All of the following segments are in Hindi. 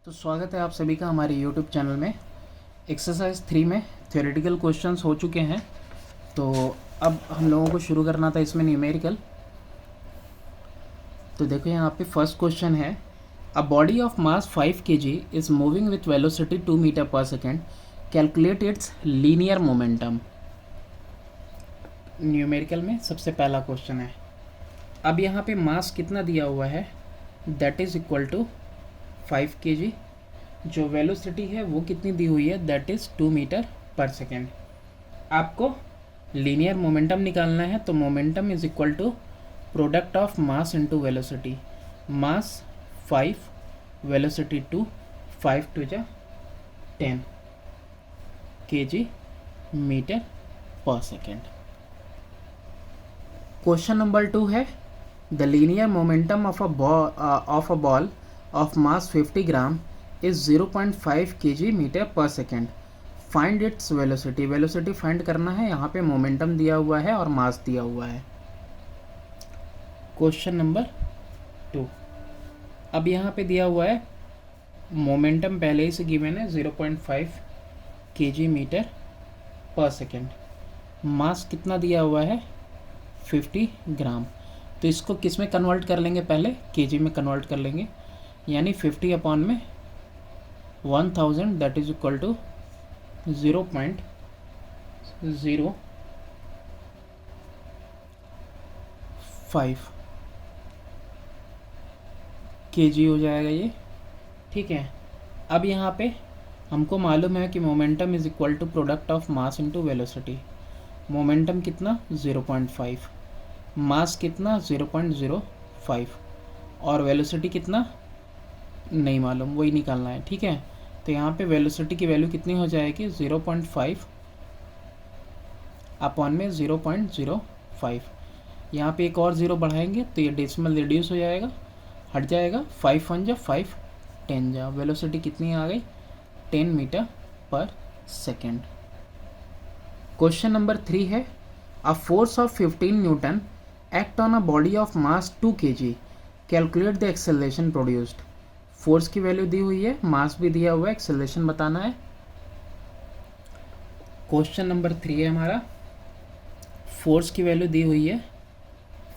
तो स्वागत है आप सभी का हमारे YouTube चैनल में। एक्सरसाइज 3 में थ्योरेटिकल क्वेश्चंस हो चुके हैं, तो अब हम लोगों को शुरू करना था इसमें न्यूमेरिकल। तो देखो यहाँ पे फर्स्ट क्वेश्चन है, a body of mass 5 kg is moving with velocity 2 metre per second, calculate its linear momentum. Numerical में सबसे पहला क्वेश्चन है। अब यहाँ पे मास कितना दिया हुआ है, that is equal to 5 kg। जो वेलोसिटी है वो कितनी दी हुई है, दैट इज़ 2 मीटर पर सेकेंड। आपको लीनियर मोमेंटम निकालना है, तो momentum is equal to product of mass into velocity. Mass 5, velocity 2, 5 टू जा 10 kg metre per second. Question number 2 है, the linear momentum of a ball of mass 50 gram is 0.5 kg metre per second. Find its velocity. Velocity find करना है, यहाँ पे मोमेंटम दिया हुआ है और मास दिया हुआ है। क्वेश्चन नंबर 2, अब यहाँ पे दिया हुआ है मोमेंटम पहले ही से गिवन है 0.5 kg मीटर पर सेकेंड। मास कितना दिया हुआ है, 50 ग्राम। तो इसको किस में कन्वर्ट कर लेंगे, पहले केजी में कन्वर्ट कर लेंगे, यानी 50 अपॉन में 1000 that is equal to 0.05 kg हो जाएगा ये, ठीक है। अब यहाँ पे हमको मालूम है कि momentum is equal to product of mass into velocity. Momentum कितना 0.5, मास कितना 0.05 और वेलोसिटी कितना नहीं मालूम, वही निकालना है, ठीक है। तो यहाँ पे वेलोसिटी की वैल्यू कितनी हो जाएगी, 0.5 अपॉन में 0.05। यहाँ पे एक और ज़ीरो बढ़ाएंगे तो ये डेसिमल रिड्यूस हो जाएगा, हट जाएगा। 5 1 जा 5, 10 जा, वेलोसिटी कितनी आ गई, 10 metre per second. Question number 3 है, a force of 15 Newton act on a body of mass 2 kg, calculate the acceleration produced. Force की वैल्यू दी हुई है, मास भी दिया हुआ है, एक्सेलरेशन बताना है। क्वेश्चन नंबर 3 है हमारा, फोर्स की वैल्यू दी हुई है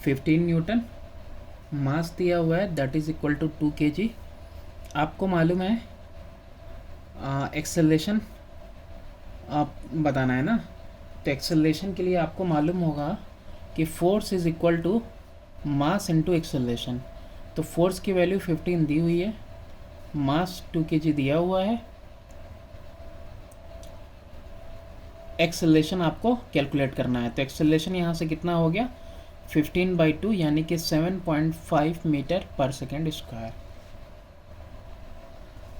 15 न्यूटन, मास दिया हुआ है that is equal to 2 kg। आपको मालूम है एक्सेलरेशन आप बताना है ना, तो एक्सेलरेशन के लिए आपको मालूम होगा कि force is equal to mass into acceleration. तो फोर्स की वैल्यू 15 दी हुई है, मास 2 kg दिया हुआ है, एक्सेलरेशन आपको कैलकुलेट करना है। तो एक्सेलरेशन यहाँ से कितना हो गया, 15/2 यानी कि 7.5 मीटर पर सेकेंड स्क्वायर।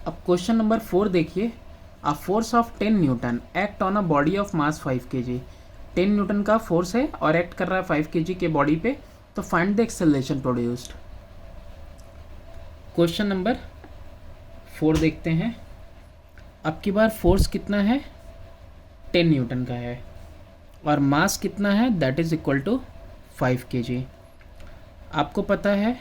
अब क्वेश्चन नंबर 4 देखिए, अ force of 10 Newton act on a body of mass 5 kg। 10 Newton का फोर्स है और एक्ट कर रहा है 5 kg के बॉडी पे, तो find the acceleration produced. Question number 4 देखते हैं। अब की बार फोर्स कितना है, 10 न्यूटन का है और मास कितना है, that is equal to 5 kg। आपको पता है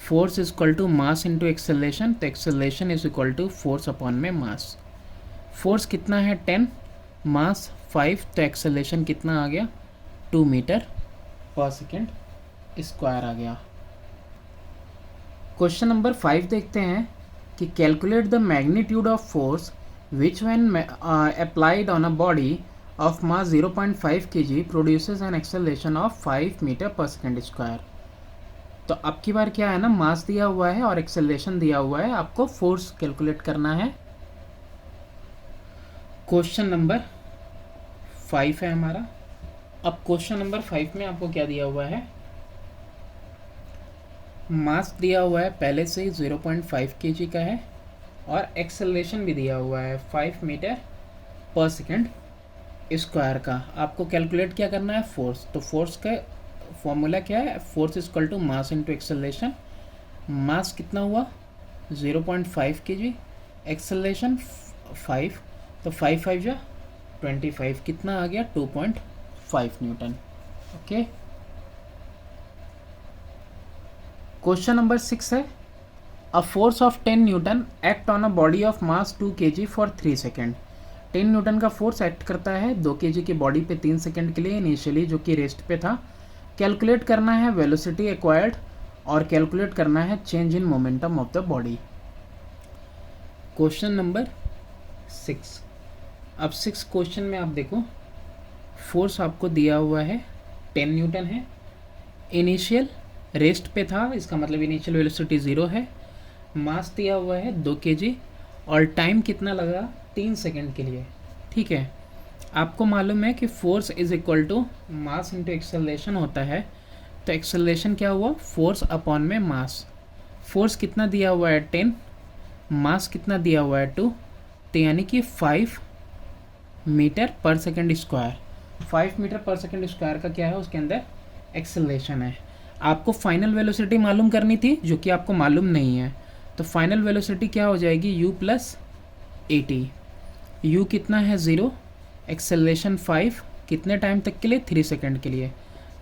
force is equal to mass into acceleration, तो acceleration is equal to force upon में मास। फोर्स कितना है 10, मास 5, तो एक्सेलरेशन कितना आ गया 2 मीटर पर सेकेंड स्क्वायर आ गया। क्वेश्चन नंबर 5 देखते हैं कि calculate the magnitude of force which when applied on a body of mass 0.5 kg produces an acceleration of 5 metre per second square. तो अब की बार क्या है ना, मास दिया हुआ है और एक्सेलरेशन दिया हुआ है, आपको फोर्स कैलकुलेट करना है। क्वेश्चन नंबर 5 है हमारा। अब क्वेश्चन नंबर 5 में आपको क्या दिया हुआ है, मास दिया हुआ है पहले से ही 0.5 kg का है और एक्सेलरेशन भी दिया हुआ है 5 मीटर पर सेकेंड स्क्वायर का। आपको कैलकुलेट क्या करना है, फोर्स। तो फोर्स का फॉर्मूला क्या है, force is equal to mass into acceleration. Mass कितना हुआ 0.5 kg, एक्सेलरेशन 5, तो 5 5 जा 25, कितना आ गया 2.5 न्यूटन। ओके। क्वेश्चन नंबर 6 है, a force of 10 Newton act on a body of mass 2 kg for 3 second. 10 Newton का फोर्स एक्ट करता है 2 kg की बॉडी पे 3 सेकेंड के लिए इनिशियली, जो कि रेस्ट पे था। कैलकुलेट करना है वेलोसिटी एक्वायर्ड और कैलकुलेट करना है change in momentum of the body. Question number 6। अब 6 क्वेश्चन में आप देखो, फोर्स आपको दिया हुआ है 10 न्यूटन है, इनिशियल रेस्ट पे था, इसका मतलब इनिशियल वेलोसिटी 0 है, मास दिया हुआ है 2 kg और टाइम कितना लगा 3 सेकेंड के लिए। ठीक है, आपको मालूम है कि force is equal to mass into acceleration होता है। तो एक्सेलरेशन क्या हुआ, फोर्स अपॉन में मास। फोर्स कितना दिया हुआ है 10, मास कितना दिया हुआ है 2, तो यानी कि 5 metre per second square. 5 metre per second square का क्या है, उसके अंदर एक्सेलरेशन है। आपको फाइनल वेलोसिटी मालूम करनी थी, जो कि आपको मालूम नहीं है। तो फाइनल वेलोसिटी क्या हो जाएगी, u प्लस 80। u कितना है 0, एक्सेलरेशन 5, कितने टाइम तक के लिए, 3 सेकेंड के लिए।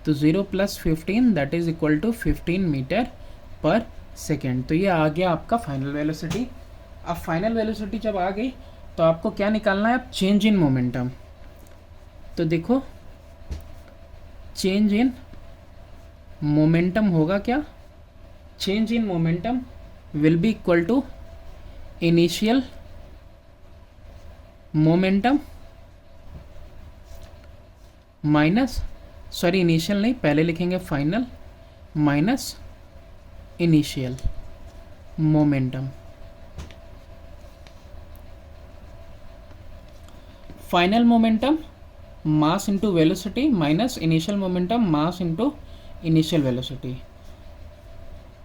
तो 0 plus 15 that is equal to 15 metre per second. तो ये आ गया आपका फाइनल वेलोसिटी। अब फाइनल वेलोसिटी जब आ गई तो आपको क्या निकालना है, अब चेंज इन मोमेंटम। तो देखो चेंज इन मोमेंटम होगा क्या, change in momentum will be equal to initial momentum minus, sorry initial नहीं, पहले लिखेंगे final minus initial momentum. Final momentum mass into velocity minus initial momentum mass into initial velocity.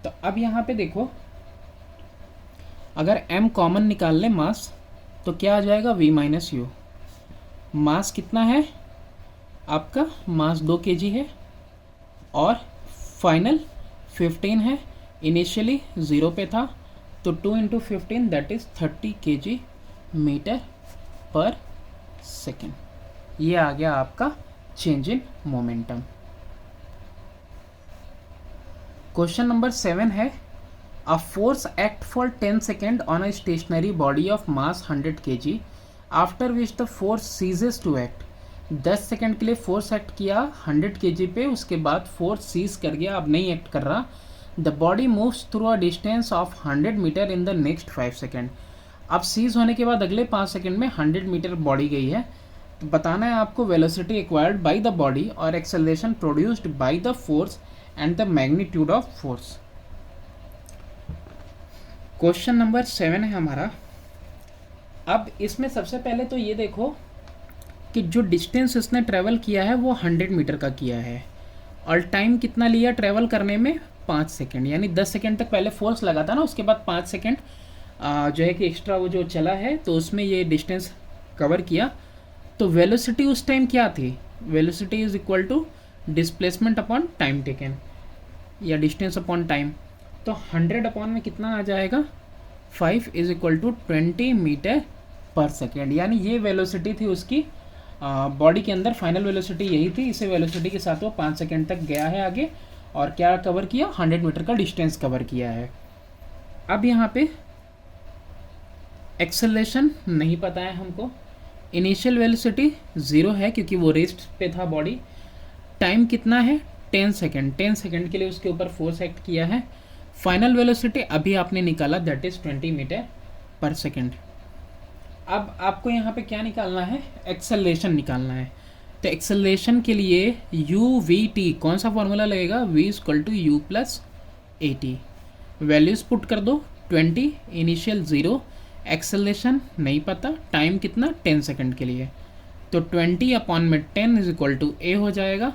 तो अब यहाँ पे देखो, अगर m कॉमन निकाल ले मास, तो क्या आ जाएगा v माइनस यू। मास कितना है आपका, मास 2 kg है और फाइनल 15 है, इनिशियली 0 पे था, तो 2 into 15 that is 30 kg metre per second. ये आ गया आपका change in momentum. Question number 7 है, a force act for 10 second on a stationary body of mass 100 kg after which the force ceases to act. 10 second के लिए फोर्स एक्ट किया 100 kg पे, उसके बाद फोर्स सीज कर गया, अब नहीं एक्ट कर रहा। The body moves through a distance of 100 metre in the next 5 second. अब सीज होने के बाद अगले 5 सेकेंड में 100 मीटर बॉडी गई है। तो बताना है आपको velocity acquired by the body और acceleration produced by the force and the magnitude of force. Question number 7 है हमारा। अब इसमें सबसे पहले तो ये देखो कि जो डिस्टेंस इसने ट्रैवल किया है वो 100 मीटर का किया है और टाइम कितना लिया ट्रैवल करने में, 5 सेकेंड। यानी 10 सेकेंड तक पहले फोर्स लगा था ना, उसके बाद 5 सेकेंड जो है कि एक्स्ट्रा वो जो चला है, तो उसमें ये डिस्टेंस कवर किया। तो वेलोसिटी उस टाइम क्या थी, velocity is equal to displacement upon time taken या डिस्टेंस अपॉन टाइम। तो 100 अपॉन में कितना आ जाएगा, 5 is equal to 20 metre per second. यानी ये वेलोसिटी थी उसकी बॉडी के अंदर, फाइनल वेलोसिटी यही थी। इसे वेलोसिटी के साथ वो 5 सेकेंड तक गया है आगे और क्या कवर किया, 100 मीटर का डिस्टेंस कवर किया है। अब यहाँ पे एक्सेलरेशन नहीं पता है हमको, इनिशियल वेलोसिटी 0 है क्योंकि वो रेस्ट पे था बॉडी। टाइम कितना है 10 सेकेंड, 10 सेकेंड के लिए उसके ऊपर फोर्स एक्ट किया है। फाइनल वेलोसिटी अभी आपने निकाला that is 20 metre per second. अब आपको यहाँ पे क्या निकालना है, एक्सेलरेशन निकालना है। तो एक्सेलरेशन के लिए यू वी टी कौन सा फॉर्मूला लगेगा, v equal to u plus 80। Values put कर दो, 20 इनिशियल 0, एक्सेलरेशन नहीं पता, टाइम कितना 10 सेकेंड के लिए, तो 20 अपॉन में 10 इज इक्वल टू ए हो जाएगा।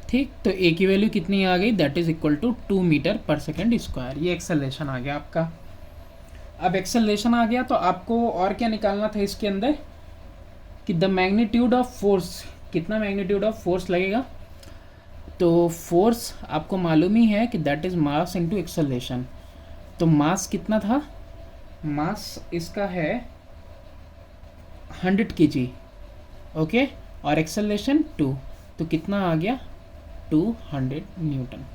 ठीक, तो ए की वैल्यू कितनी आ गई, that is equal to 2 metre per second square. ये एक्सेलरेशन आ गया आपका। अब एक्सेलरेशन आ गया तो आपको और क्या निकालना था इसके अंदर कि द मैग्नीट्यूड ऑफ फोर्स, कितना मैग्नीट्यूड ऑफ फोर्स लगेगा। तो फोर्स आपको मालूम ही है कि that is mass into acceleration. तो मास कितना था, मास इसका है 100 kg, ओके, और एक्सेलरेशन 2, तो कितना आ गया 200 न्यूटन।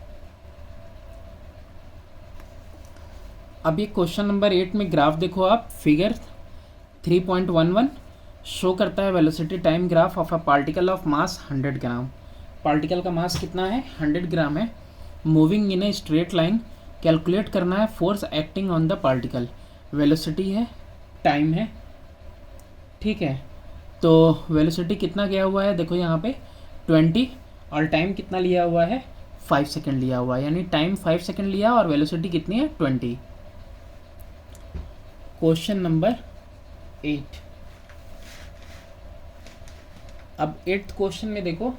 अब ये क्वेश्चन नंबर 8 में ग्राफ देखो आप, फिगर 3.11 शो करता है velocity time graph of a particle of mass 100 gram. Particle का मास कितना है, 100 ग्राम है, moving in a straight line. Calculate करना है force acting on the particle. Velocity है, टाइम है, ठीक है। तो वेलोसिटी कितना गया हुआ है, देखो यहाँ पे 20, और टाइम कितना लिया हुआ है, 5 सेकेंड लिया हुआ है, यानी टाइम 5 सेकेंड लिया और वेलोसिटी कितनी है, 20। Question number 8। अब 8th क्वेश्चन में देखो,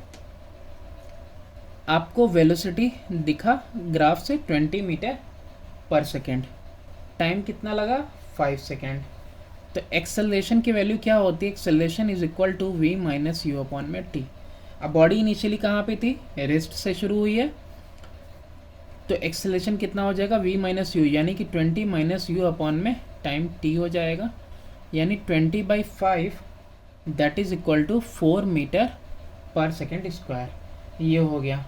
आपको वेलोसिटी दिखा ग्राफ से 20 मीटर पर सेकेंड, टाइम कितना लगा, 5 सेकेंड। तो एक्सेलरेशन की वैल्यू क्या होती है, acceleration is equal to v minus u upon में टी। अब बॉडी इनिशियली कहाँ पे थी, रेस्ट से शुरू हुई है, तो एक्सेलरेशन कितना हो जाएगा, v माइनस यू, यानी कि 20 माइनस यू अपॉन में टाइम t हो जाएगा, यानी 20/5 that is equal to 4 metre per second square. ये हो गया।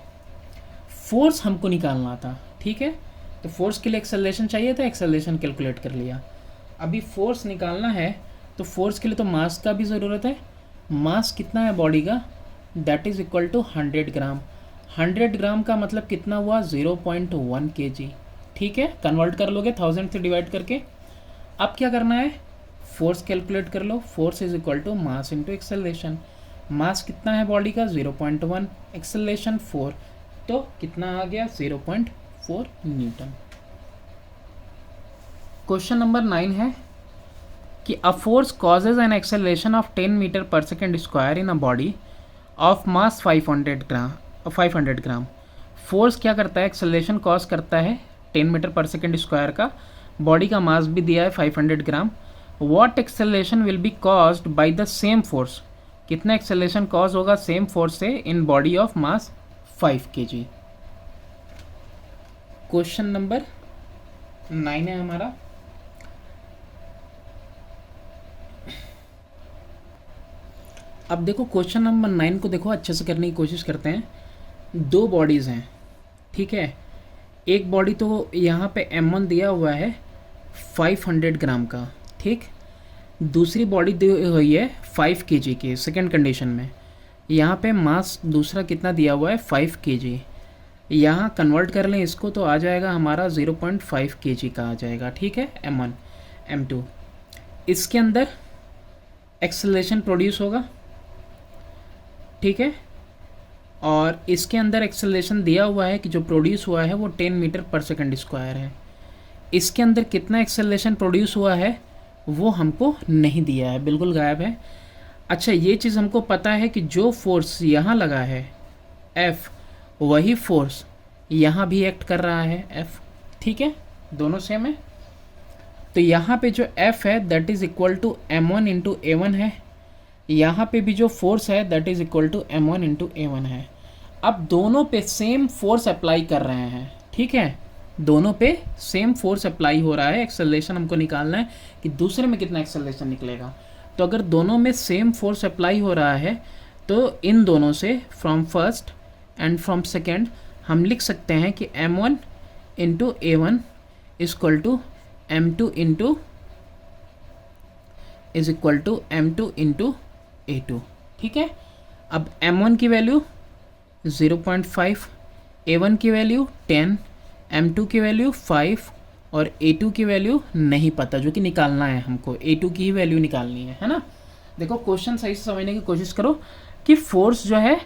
फोर्स हमको निकालना था, ठीक है, तो फोर्स के लिए एक्सेलरेशन चाहिए था, एक्सेलरेशन कैलकुलेट कर लिया। अभी फोर्स निकालना है, तो फोर्स के लिए तो मास का भी ज़रूरत है। मास कितना है बॉडी का, दैट इज़ इक्वल टू 100 ग्राम। 100 ग्राम का मतलब कितना हुआ, 0.1 kg, ठीक है। कन्वर्ट कर लोगे 1000 से डिवाइड करके। अब क्या करना है, फोर्स कैलकुलेट कर लो। Force is equal to mass into acceleration. Mass कितना है बॉडी का, 0.1, एक्सेलरेशन 4, तो कितना आ गया, 0.4 न्यूटन। क्वेश्चन नंबर 9 है कि a force causes an acceleration of 10 metre per second square in a body of mass 500 gram. Force क्या करता है, एक्सेलरेशन कॉज करता है 10 मीटर पर सेकेंड स्क्वायर का, बॉडी का मास भी दिया है 500 gram. What acceleration will be caused by the same force, कितना एक्सेलरेशन कॉज होगा सेम फोर्स से in body of mass 5 kg। Question number 9 है हमारा। अब देखो क्वेश्चन नंबर 9 को देखो अच्छे से करने की कोशिश करते हैं। दो बॉडीज़ हैं, ठीक है। एक बॉडी तो यहाँ पे m1 दिया हुआ है 500 ग्राम का, ठीक। दूसरी बॉडी दी हुई है 5 kg की सेकेंड कंडीशन में। यहाँ पे मास दूसरा कितना दिया हुआ है, 5 kg। यहाँ कन्वर्ट कर लें इसको तो आ जाएगा हमारा 0.5 kg का आ जाएगा, ठीक है, m1 m2। इसके अंदर एक्सेलरेशन प्रोड्यूस होगा, ठीक है, और इसके अंदर एक्सेलरेशन दिया हुआ है कि जो प्रोड्यूस हुआ है वो 10 मीटर पर सेकेंड स्क्वायर है। इसके अंदर कितना एक्सेलरेशन प्रोड्यूस हुआ है वो हमको नहीं दिया है, बिल्कुल गायब है। अच्छा, ये चीज़ हमको पता है कि जो फोर्स यहाँ लगा है F, वही फोर्स यहाँ भी एक्ट कर रहा है F, ठीक है, दोनों सेम है। तो यहाँ पे जो F है that is equal to m1 into A1 है, यहाँ पे भी जो फोर्स है that is equal to m1 into A1 है। अब दोनों पे सेम फोर्स अप्लाई कर रहे हैं, ठीक है, दोनों पे सेम फोर्स अप्लाई हो रहा है। एक्सेलरेशन हमको निकालना है कि दूसरे में कितना एक्सेलरेशन निकलेगा। तो अगर दोनों में सेम फोर्स अप्लाई हो रहा है तो इन दोनों से from first and from second हम लिख सकते हैं कि m1 into A1 equal to m2 into is equal to m2 into A2, ठीक है। अब m1 की वैल्यू 0.5, A1 की वैल्यू 10, m2 की वैल्यू 5 और A2 की वैल्यू नहीं पता, जो कि निकालना है हमको। A2 की ही वैल्यू निकालनी है ना। देखो क्वेश्चन सही से समझने की कोशिश करो कि फोर्स जो है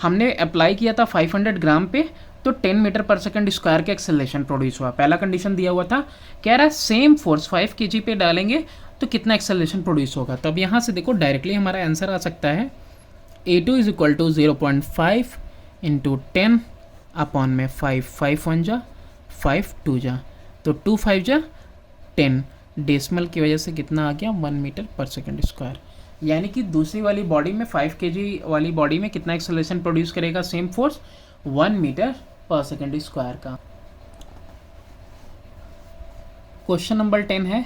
हमने अप्लाई किया था 500 ग्राम पे, तो 10 मीटर पर सेकेंड स्क्वायर का एक्सेलरेशन प्रोड्यूस हुआ। पहला कंडीशन दिया हुआ था, कह रहा है सेम फोर्स 5 kg पे डालेंगे तो कितना एक्सेलरेशन प्रोड्यूस होगा। तो अब यहाँ से देखो डायरेक्टली हमारा आंसर आ सकता है A2 is equal to 0.5 into 10 upon में 5 1 जा 5 2 जा, तो 2 5 जा 10, डेसिमल की वजह से कितना आ गया 1 मीटर पर सेकेंड स्क्वायर। यानी कि दूसरी वाली बॉडी में 5 kg वाली बॉडी में कितना एक्सेलरेशन प्रोड्यूस करेगा same force, 1 metre per second square का। क्वेश्चन नंबर 10 है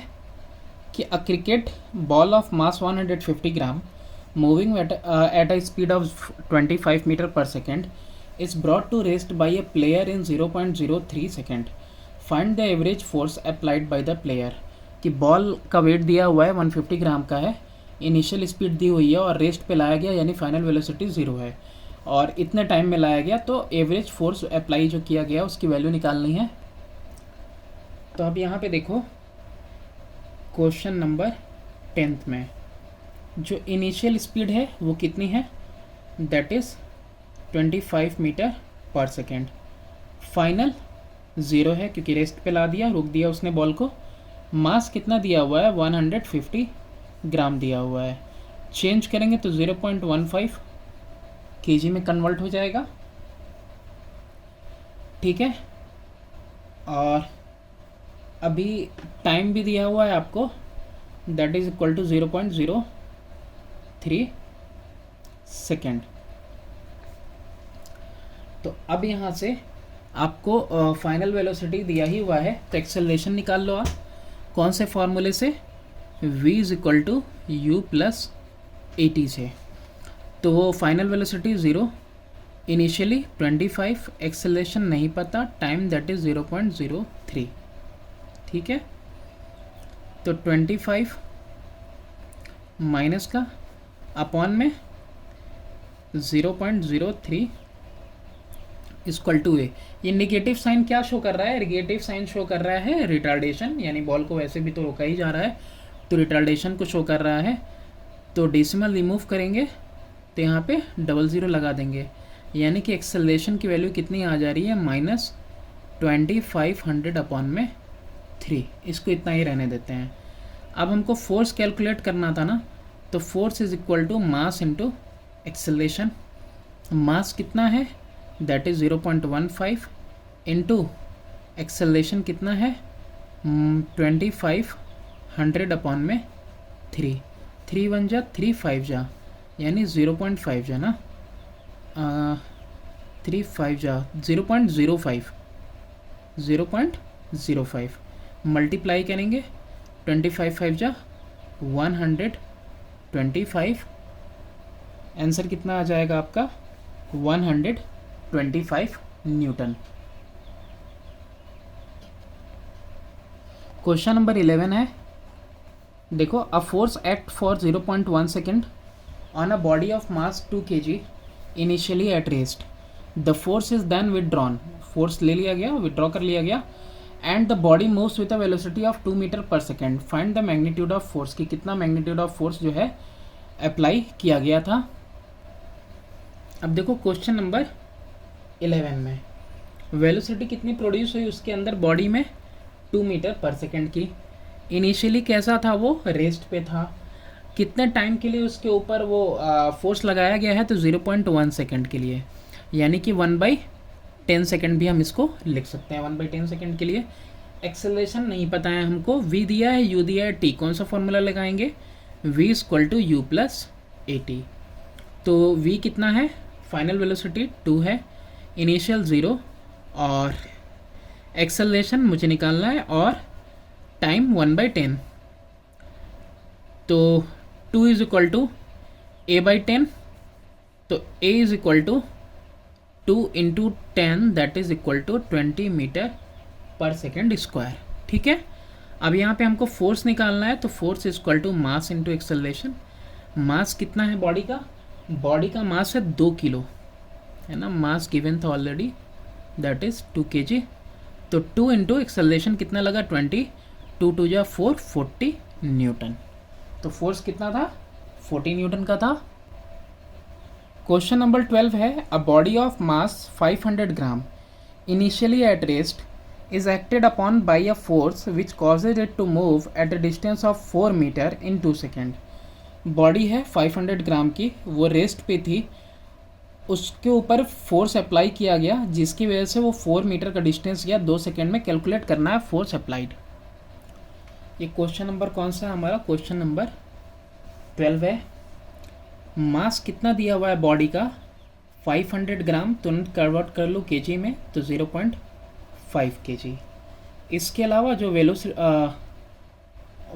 कि a cricket ball of mass 150 gram moving at a speed of 25 metre per second is brought to rest by a player in 0.03 second. Find the average force applied by the player, कि बॉल का वेट दिया हुआ है 150 ग्राम का है, इनिशियल स्पीड दी हुई है और रेस्ट पे लाया गया यानी फाइनल वेलोसिटी 0 है और इतने टाइम में लाया गया, तो एवरेज फोर्स अप्लाई जो किया गया उसकी वैल्यू निकालनी है। तो अब यहाँ पे देखो क्वेश्चन नंबर 10th में जो इनिशियल स्पीड है वो कितनी है, that is 25 metre per second. Final 0 है क्योंकि रेस्ट पे ला दिया, रोक दिया उसने बॉल को। मास कितना दिया हुआ है, 150 ग्राम दिया हुआ है। चेंज करेंगे तो 0.15 केजी में कन्वर्ट हो जाएगा, ठीक है। और अभी टाइम भी दिया हुआ है आपको, that is equal to 0.03 second. तो अब यहाँ से आपको फाइनल वेलोसिटी दिया ही हुआ है, तो एक्सेलरेशन निकाल लो आप। कौन से फॉर्मूले से, v is equal to u plus a t से। तो वो फाइनल वेलोसिटी 0, इनिशियली 25, एक्सेलरेशन नहीं पता, टाइम दैट इज 0.03, ठीक है। तो 25 माइनस का अपॉन में 0.03 इक्वल टू ए। ये निगेटिव साइन क्या शो कर रहा है, निगेटिव साइन शो कर रहा है रिटार्डेशन, यानी बॉल को वैसे भी तो रोका ही जा रहा है तो रिटार्डेशन को शो कर रहा है। तो डेसिमल रिमूव करेंगे तो यहाँ पे 00 लगा देंगे, यानी कि एक्सेलरेशन की वैल्यू कितनी आ जा रही है, -2500 अपॉन में 3। इसको इतना ही रहने देते हैं। अब हमको फोर्स कैलकुलेट करना था ना, तो force is equal to mass into acceleration. Mass कितना है, दैट इज़ 0.15 इंटू एक्सेलरेशन कितना है 2500 अपॉन में 3। 3 1 जा 3 5 जा यानी 0.5 जा ना, 3 5 जा 0.05 मल्टीप्लाई करेंगे 25 5 जा 125। आंसर कितना आ जाएगा आपका 125 न्यूटन। क्वेश्चन नंबर 11 है, देखो a force act for 0.1 second on a body of mass 2 kg initially at rest. The force is then withdrawn, force ले लिया गया, विदड्रॉ कर लिया गया, and the body moves with a velocity of 2 metre per second. Find the magnitude of force, की कितना मैग्नीट्यूड ऑफ फोर्स जो है अप्लाई किया गया था। अब देखो क्वेश्चन नंबर 11 में वेलोसिटी कितनी प्रोड्यूस हुई उसके अंदर बॉडी में, 2 मीटर पर सेकेंड की। इनिशियली कैसा था, वो रेस्ट पे था। कितने टाइम के लिए उसके ऊपर वो फोर्स लगाया गया है, तो 0.1 सेकेंड के लिए, यानी कि 1/10 सेकेंड भी हम इसको लिख सकते हैं, 1/10 सेकेंड के लिए। एक्सेलरेशन नहीं पता है हमको, v दिया है, u दिया है, t। कौन सा फॉर्मूला लगाएंगे, v equal to u plus a t. तो v कितना है, फाइनल वेलोसिटी 2 है, इनिशियल 0 और एक्सेलरेशन मुझे निकालना है और टाइम 1/10। तो 2 इज इक्वल टू a/10, तो a is equal to 2 into 10 that is equal to 20 metre per second square, ठीक है। अब यहाँ पे हमको फोर्स निकालना है, तो force is equal to mass into acceleration. Mass कितना है बॉडी का, बॉडी का मास है 2 किलो, है ना, मास गिवन था ऑलरेडी, दैट इज 2 kg। तो 2 इंटू एक्सेलरेशन कितना लगा 20, 2 2 जा 4, 40 न्यूटन। तो फोर्स कितना था, 40 न्यूटन का था। क्वेश्चन नंबर 12 है, a body of mass 500 gram initially at rest is acted upon by a force which causes it to move at a distance of 4 metre in 2 second. Body है 500 ग्राम की, वो रेस्ट पे थी, उसके ऊपर फोर्स अप्लाई किया गया जिसकी वजह से वो 4 मीटर का डिस्टेंस गया 2 सेकेंड में। कैलकुलेट करना है फोर्स अप्लाइड। ये क्वेश्चन नंबर कौन सा है हमारा, क्वेश्चन नंबर 12 है। मास कितना दिया हुआ है बॉडी का, 500 ग्राम, तुरंत कन्वर्ट कर लो केजी में, तो 0.5 kg। इसके अलावा जो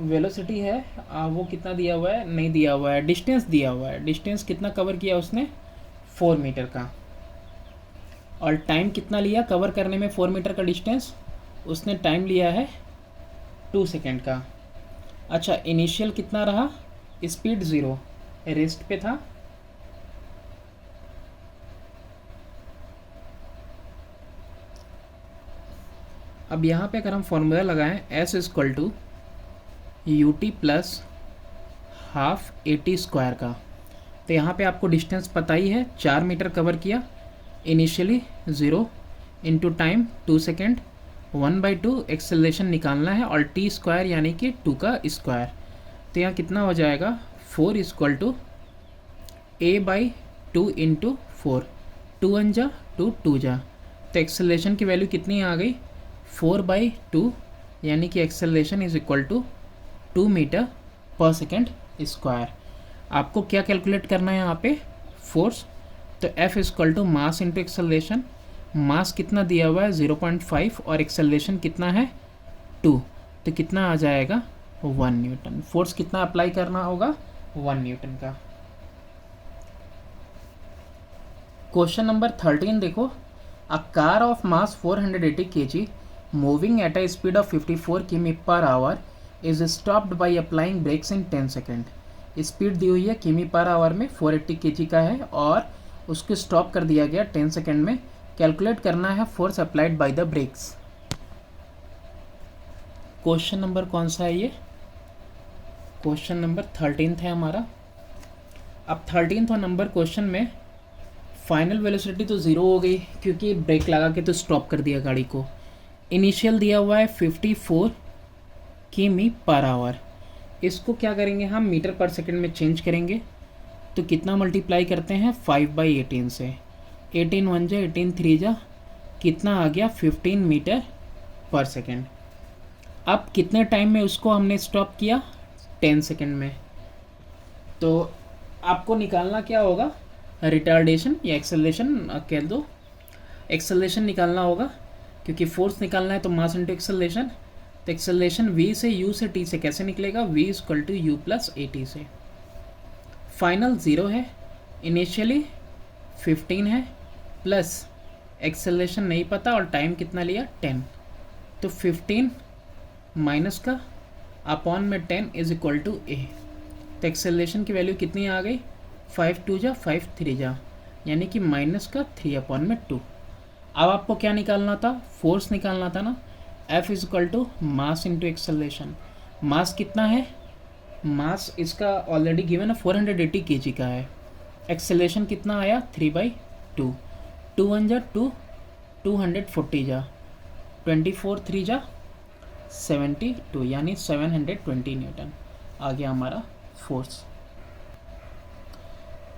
वेलोसिटी है वो कितना दिया हुआ है, नहीं दिया हुआ है, डिस्टेंस दिया हुआ है। डिस्टेंस कितना कवर किया उसने, 4 मीटर का, और टाइम कितना लिया कवर करने में 4 मीटर का डिस्टेंस, उसने टाइम लिया है 2 सेकेंड का। अच्छा, इनिशियल कितना रहा, स्पीड 0, रेस्ट पे था। अब यहाँ पे अगर हम फॉर्मूला लगाएं s equal to u t plus half a t square का, तो यहाँ पे आपको डिस्टेंस पता ही है, 4 मीटर कवर किया, initially 0 into time 2 second, 1/2 acceleration निकालना है, और टी स्क्वायर यानी कि 2 का स्क्वायर। तो यहाँ कितना हो जाएगा, 4 इक्वल टू a/2 इंटू 4, 2 1 जा 2 2 जा, तो एक्सेलरेशन की वैल्यू कितनी आ गई, 4/2, यानी कि acceleration is equal to 2 metre per second square. आपको क्या कैलकुलेट करना है यहाँ पे, फोर्स। तो F equal to mass into acceleration, mass कितना दिया हुआ है 0.5 और एक्सेलरेशन कितना है 2, तो कितना आ जाएगा 1 न्यूटन। फोर्स कितना अप्लाई करना होगा, 1 न्यूटन का। क्वेश्चन नंबर 13 देखो, a car of mass 480 kg moving at a speed of 54 km/h is stopped by applying brakes in 10 second. Speed दी हुई है किमी पर आवर में, 480 kg का है और उसको स्टॉप कर दिया गया 10 सेकेंड में। कैलकुलेट करना है force applied by the brakes. Question number कौन सा है ये, क्वेश्चन नंबर 13 है हमारा। अब 13 नंबर क्वेश्चन में फाइनल वेलोसिटी तो 0 हो गई क्योंकि ब्रेक लगा के तो स्टॉप कर दिया गाड़ी को। इनिशियल दिया हुआ है 54 km/h। इसको क्या करेंगे हम, मीटर पर सेकंड में चेंज करेंगे, तो कितना मल्टीप्लाई करते हैं 5/18 से, 18 1 जा 18 3 जा, कितना आ गया 15 मीटर पर सेकेंड। अब कितने टाइम में उसको हमने स्टॉप किया, 10 सेकेंड में। तो आपको निकालना क्या होगा, रिटार्डेशन या एक्सेलरेशन कह दो, एक्सेलरेशन निकालना होगा क्योंकि फोर्स निकालना है तो मास इंटू एक्सेलरेशन। तो एक्सेलरेशन v से u से t से कैसे निकलेगा, v equal to u plus a t से। फाइनल 0 है, इनिशियली 15 है, प्लस एक्सेलरेशन नहीं पता और टाइम कितना लिया 10, तो 15 माइनस का अपॉन में 10 इज इक्वल टू ए। तो एक्सेलरेशन की वैल्यू कितनी आ गई, 5 2 जा 5 3 जा, यानी कि माइनस का 3 अपॉन में 2। अब आपको क्या निकालना था, फोर्स निकालना था ना। F is equal to mass into acceleration. Mass कितना है, मास इसका ऑलरेडी गिवन है 480 kg का है। एक्सेलरेशन कितना आया 3/2, 2 1 जा 2, 240 जा, 24 3 जा 72, यानी 720 न्यूटन आ गया हमारा फोर्स।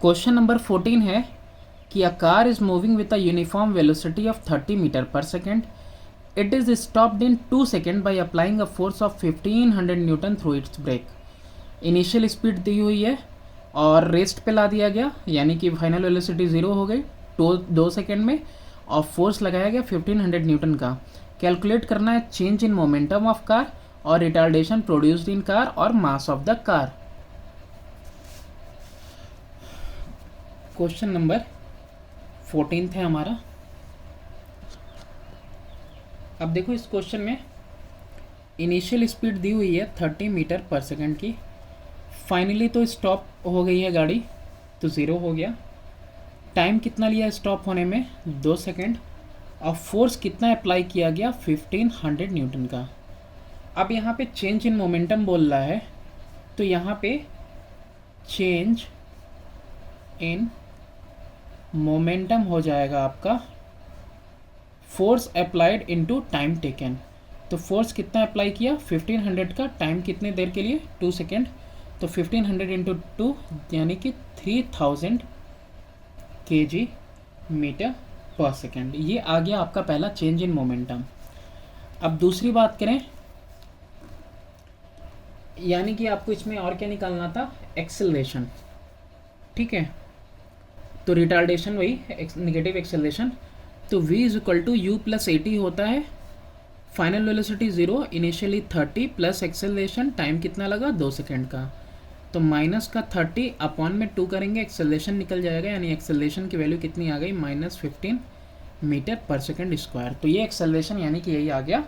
क्वेश्चन नंबर 14 है कि a car is moving with a uniform velocity of 30 metre per second. It is stopped in 2 second by applying a force of 1500 newton through its brake. Initial speed दी हुई है और रेस्ट पे ला दिया गया, यानी कि फाइनल वेलोसिटी 0 हो गई 2 सेकेंड में, और फोर्स लगाया गया 1500 न्यूटन का। कैलकुलेट करना है change in momentum of car और रिटार्डेशन प्रोड्यूस्ड इन कार और mass of the car. Question number 14 है हमारा। अब देखो इस क्वेश्चन में इनिशियल स्पीड दी हुई है 30 मीटर पर सेकंड की, फाइनली तो स्टॉप हो गई है गाड़ी, तो 0 हो गया। टाइम कितना लिया स्टॉप होने में 2 सेकंड, और फोर्स कितना अप्लाई किया गया 1500 न्यूटन का। अब यहाँ पे चेंज इन मोमेंटम बोल रहा है, तो यहाँ पे चेंज इन मोमेंटम हो जाएगा आपका force applied into time taken. तो फोर्स कितना अप्लाई किया 1500 का, टाइम कितने देर के लिए 2 सेकेंड, तो 1500 इंटू 2 यानी कि 3000 kg मीटर पर सेकेंड। ये आ गया आपका पहला चेंज इन मोमेंटम। अब दूसरी बात करें, यानी कि आपको इसमें और क्या निकालना था, एक्सेलरेशन, ठीक है। तो रिटार्डेशन वही नेगेटिव एक्सेलरेशन, तो v is equal to u plus a t होता है। Final velocity 0, initially 30 plus acceleration, time कितना लगा 2 सेकेंड का, तो माइनस का 30 अपॉन में 2 करेंगे, एक्सेलरेशन निकल जाएगा, यानी एक्सेलरेशन की वैल्यू कितनी आ गई -15 मीटर पर सेकेंड स्क्वायर। तो ये एक्सेलरेशन यानी कि यही आ गया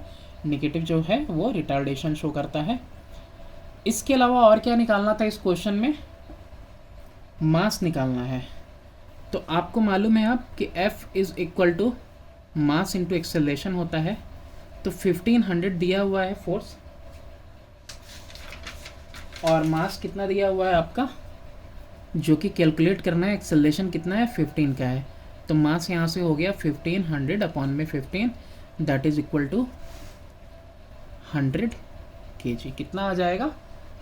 नेगेटिव जो है वो रिटार्डेशन शो करता है। इसके अलावा और क्या निकालना था इस क्वेश्चन में, मास निकालना है। तो आपको मालूम है आप कि F is equal to mass into acceleration होता है। तो 1500 दिया हुआ है फोर्स, और मास कितना दिया हुआ है आपका, जो कि कैलकुलेट करना है एक्सेलरेशन कितना है 15 का है। तो मास यहाँ से हो गया 1500 अपॉन में 15, that is equal to 100 kg। कितना आ जाएगा,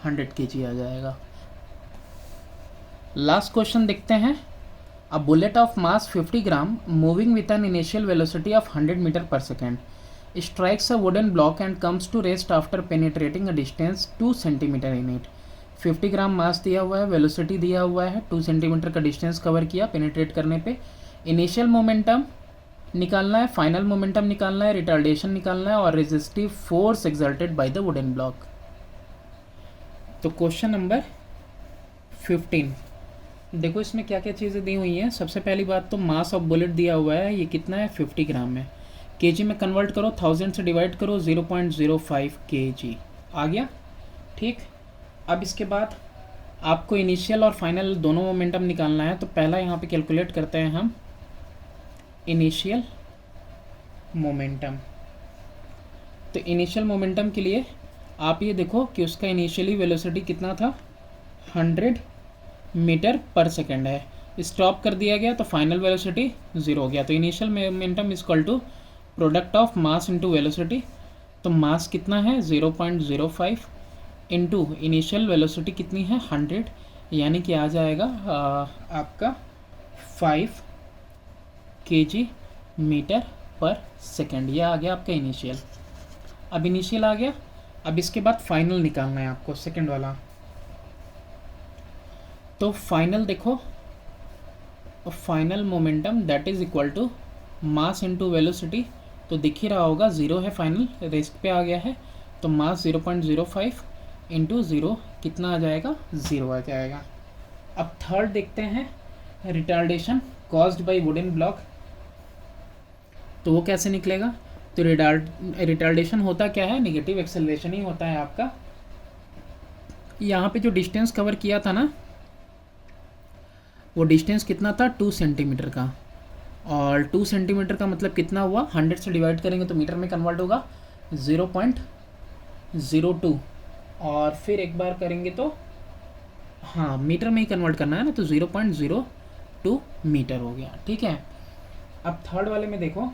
100 kg आ जाएगा। लास्ट क्वेश्चन देखते हैं। A bullet of mass 50 gram moving with an initial velocity of 100 metre per second strikes a wooden block and comes to rest after penetrating a distance 2 centimetre in it। 50 ग्राम मास दिया हुआ है, वेलोसिटी दिया हुआ है, 2 सेंटीमीटर का डिस्टेंस कवर किया पेनिट्रेट करने पे। इनिशियल मोमेंटम निकालना है, फाइनल मोमेंटम निकालना है, रिटार्डेशन निकालना है, और resistive force exerted by the wooden block. तो क्वेश्चन नंबर 15 देखो, इसमें क्या क्या चीज़ें दी हुई हैं। सबसे पहली बात तो मास ऑफ बुलेट दिया हुआ है, ये कितना है 50 ग्राम में। केजी में कन्वर्ट करो, 1000 से डिवाइड करो, 0.05 kg आ गया। ठीक, अब इसके बाद आपको इनिशियल और फाइनल दोनों मोमेंटम निकालना है। तो पहला यहाँ पे कैलकुलेट करते हैं हम इनिशियल मोमेंटम। तो इनिशियल मोमेंटम के लिए आप ये देखो कि उसका इनिशियली वेलोसिटी कितना था, 100 मीटर पर सेकेंड है। स्टॉप कर दिया गया तो फाइनल वेलोसिटी 0 हो गया। तो initial momentum is equal to product of mass into velocity. तो मास कितना है 0.05 इंटू इनिशियल वेलोसिटी कितनी है 100, यानी कि आ जाएगा आपका 5 kg मीटर पर सेकेंड। यह आ गया आपका इनिशियल। अब इनिशियल आ गया, अब इसके बाद फाइनल निकालना है आपको, सेकेंड वाला। तो फाइनल देखो, final momentum that is equal to mass into velocity. तो दिख ही रहा होगा 0 है, फाइनल रेस्ट पे आ गया है। तो मास 0.05 इंटू 0 कितना आ जाएगा, 0 आ जाएगा। अब थर्ड देखते हैं, retardation caused by wooden block. तो वो कैसे निकलेगा, तो रिटार्डेशन होता क्या है, नेगेटिव एक्सेलरेशन ही होता है आपका। यहाँ पे जो डिस्टेंस कवर किया था ना, वो डिस्टेंस कितना था 2 सेंटीमीटर का, और 2 सेंटीमीटर का मतलब कितना हुआ, 100 से डिवाइड करेंगे तो मीटर में कन्वर्ट होगा 0.02, और फिर एक बार करेंगे तो हाँ मीटर में ही कन्वर्ट करना है ना, तो 0.02 मीटर हो गया। ठीक है, अब थर्ड वाले में देखो,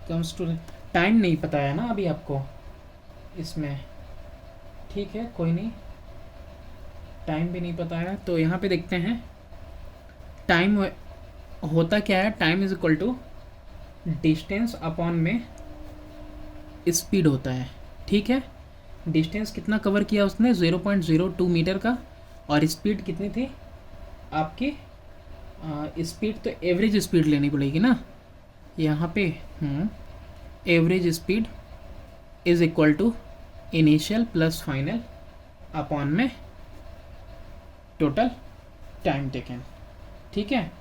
कम्स टू टाइम नहीं पता है ना अभी आपको इसमें, ठीक है कोई नहीं, टाइम भी नहीं पता है। तो यहाँ पे देखते हैं टाइम होता क्या है, time is equal to distance upon में स्पीड होता है। ठीक है, डिस्टेंस कितना कवर किया उसने 0.02 मीटर का, और स्पीड कितनी थी आपकी, स्पीड तो एवरेज स्पीड लेनी पड़ेगी ना यहाँ पे। Average speed is equal to initial plus final upon में टोटल टाइम टेकन। ठीक है,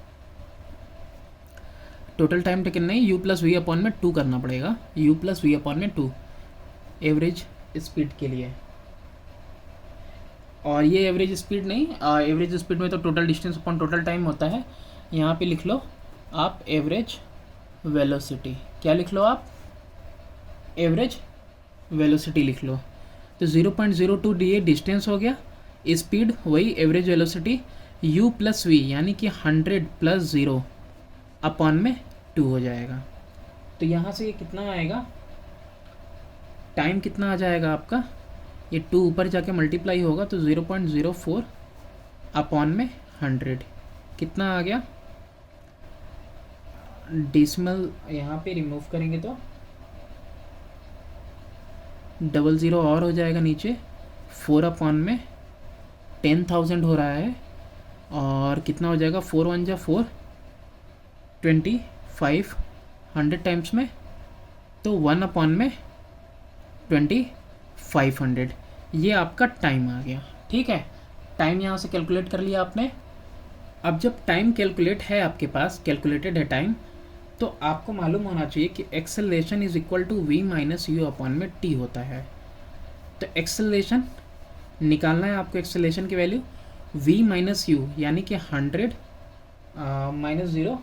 टोटल टाइम टेकन नहीं, u प्लस वी अपॉन में 2 करना पड़ेगा, u प्लस वी अपॉन में 2 एवरेज स्पीड के लिए। और ये एवरेज स्पीड नहीं, एवरेज स्पीड में तो total distance upon total time होता है। यहाँ पे लिख लो आप एवरेज वेलोसिटी, क्या लिख लो आप, एवरेज वेलोसिटी लिख लो। तो 0.02 डी डिस्टेंस हो गया, स्पीड वही average velocity, u plus v यानी कि 100 प्लस 0 अपॉन में 2 हो जाएगा। तो यहाँ से ये कितना आएगा, टाइम कितना आ जाएगा आपका, ये 2 ऊपर जाके मल्टीप्लाई होगा तो 0.04 अपॉन में 100 कितना आ गया, डेसिमल यहाँ पे रिमूव करेंगे तो 00 और हो जाएगा नीचे, 4 अपॉन में 10,000 हो रहा है, और कितना हो जाएगा 4 1 जा 4 25 100 टाइम्स में, तो 1 अपॉन में 2500। ये आपका टाइम आ गया। ठीक है, टाइम यहाँ से कैलकुलेट कर लिया आपने। अब जब टाइम कैलकुलेट है आपके पास, कैलकुलेटेड है टाइम, तो आपको मालूम होना चाहिए कि acceleration is equal to v minus u upon में t होता है। तो एक्सेलरेशन निकालना है आपको, एक्सेलरेशन की वैल्यू v माइनस यू यानी कि 100 माइनस ज़ीरो,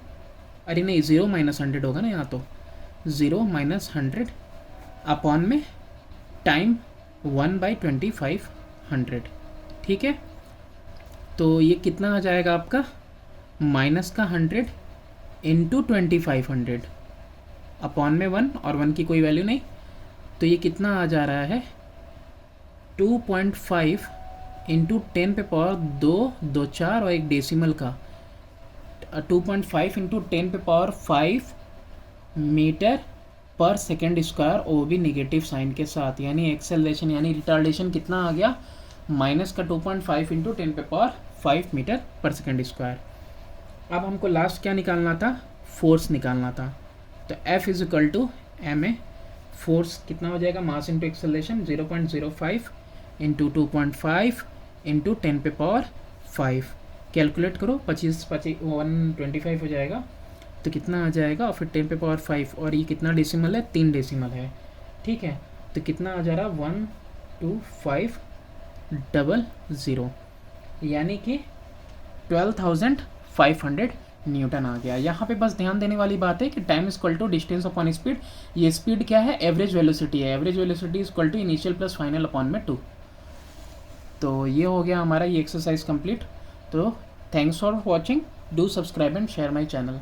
अरे नहीं 0 माइनस 100 होगा ना यहाँ, तो 0 माइनस 100 अपॉन में टाइम 1/2500। ठीक है, तो ये कितना आ जाएगा आपका, माइनस का 100 इंटू 2500 अपॉन में 1, और 1 की कोई वैल्यू नहीं, तो ये कितना आ जा रहा है 2.5 इंटू 10 पे पावर 2 4 और एक डेसिमल का 2.5 इंटू 10 पे power 5 metre per second square, वो भी निगेटिव साइन के साथ। यानी एक्सेलरेशन यानी रिटार्डेशन कितना आ गया, माइनस का 2.5 इंटू 10 पे power 5 metre per second square. अब हमको लास्ट क्या निकालना था, फोर्स निकालना था। तो F is equal to m a, force कितना हो जाएगा, mass into acceleration 0.05 into 2.5 into 10 पे पावर 5। कैलकुलेट करो, 125 हो जाएगा, तो कितना आ जाएगा, और फिर 10 पे पावर 5, और ये कितना डेसिमल है, 3 डेसिमल है। ठीक है, तो कितना आ जा रहा, 12500, यानी कि 12,500 न्यूटन आ गया। यहाँ पे बस ध्यान देने वाली बात है कि time is equal to distance upon speed. ये स्पीड क्या है, एवरेज वेलोसिटी है, average velocity is equal to initial plus final upon में 2। तो ये हो गया हमारा ये एक्सरसाइज कंप्लीट। तो thanks for watching, do subscribe and share my channel.